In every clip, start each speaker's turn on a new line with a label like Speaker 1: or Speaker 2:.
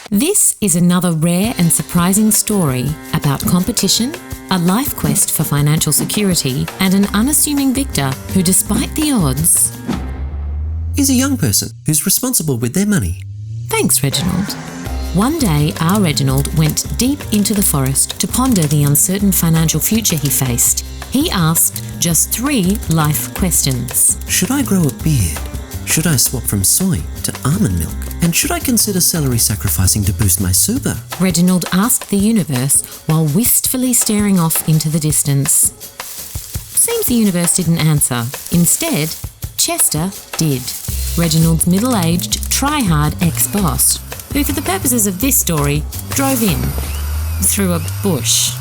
Speaker 1: This is another rare and surprising story about competition, a life quest for financial security, and an unassuming victor who, despite the odds,
Speaker 2: is a young person who's responsible with their money.
Speaker 1: Thanks, Reginald. One day, our Reginald went deep into the forest to ponder the uncertain financial future he faced. He asked just 3 life questions.
Speaker 2: Should I grow a beard? Should I swap from soy to almond milk? And should I consider salary sacrificing to boost my super?
Speaker 1: Reginald asked the universe while wistfully staring off into the distance. Seems the universe didn't answer. Instead, Chester did. Reginald's middle-aged, try-hard ex-boss, who for the purposes of this story, drove in through a bush.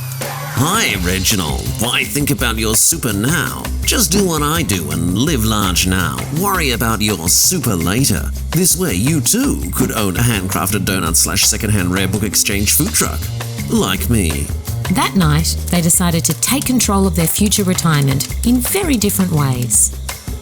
Speaker 3: Hi, Reginald. Why think about your super now? Just do what I do and live large now. Worry about your super later. This way, you too could own a handcrafted donut/secondhand rare book exchange food truck. Like me.
Speaker 1: That night, they decided to take control of their future retirement in very different ways.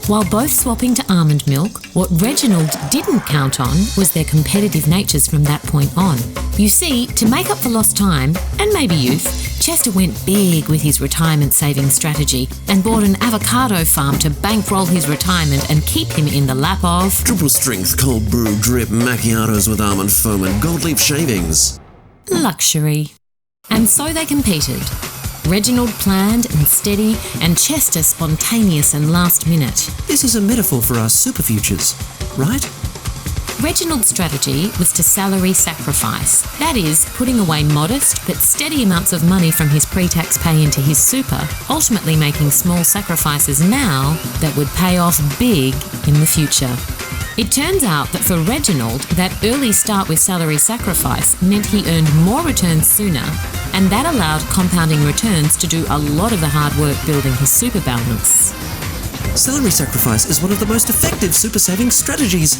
Speaker 1: While both swapping to almond milk, what Reginald didn't count on was their competitive natures from that point on. You see, to make up for lost time, and maybe youth, Chester went big with his retirement savings strategy and bought an avocado farm to bankroll his retirement and keep him in the lap of
Speaker 3: triple strength cold brew drip macchiatos with almond foam and gold leaf shavings.
Speaker 1: Luxury. And so they competed. Reginald planned and steady, and Chester spontaneous and last minute.
Speaker 2: This is a metaphor for our super futures, right?
Speaker 1: Reginald's strategy was to salary sacrifice. That is, putting away modest but steady amounts of money from his pre-tax pay into his super, ultimately making small sacrifices now that would pay off big in the future. It turns out that for Reginald, that early start with salary sacrifice meant he earned more returns sooner, and that allowed compounding returns to do a lot of the hard work building his super balance.
Speaker 2: Salary sacrifice is one of the most effective super saving strategies,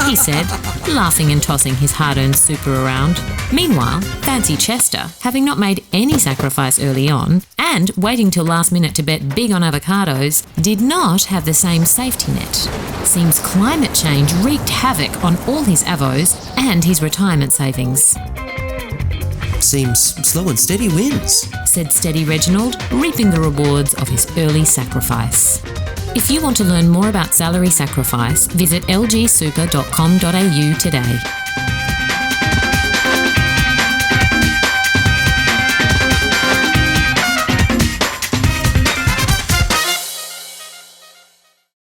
Speaker 1: he said, laughing and tossing his hard-earned super around. Meanwhile, fancy Chester, having not made any sacrifice early on, and waiting till last minute to bet big on avocados, did not have the same safety net. Seems climate change wreaked havoc on all his avos and his retirement savings.
Speaker 2: Seems slow and steady wins,
Speaker 1: said steady Reginald, reaping the rewards of his early sacrifice. If you want to learn more about salary sacrifice, visit lgsuper.com.au today.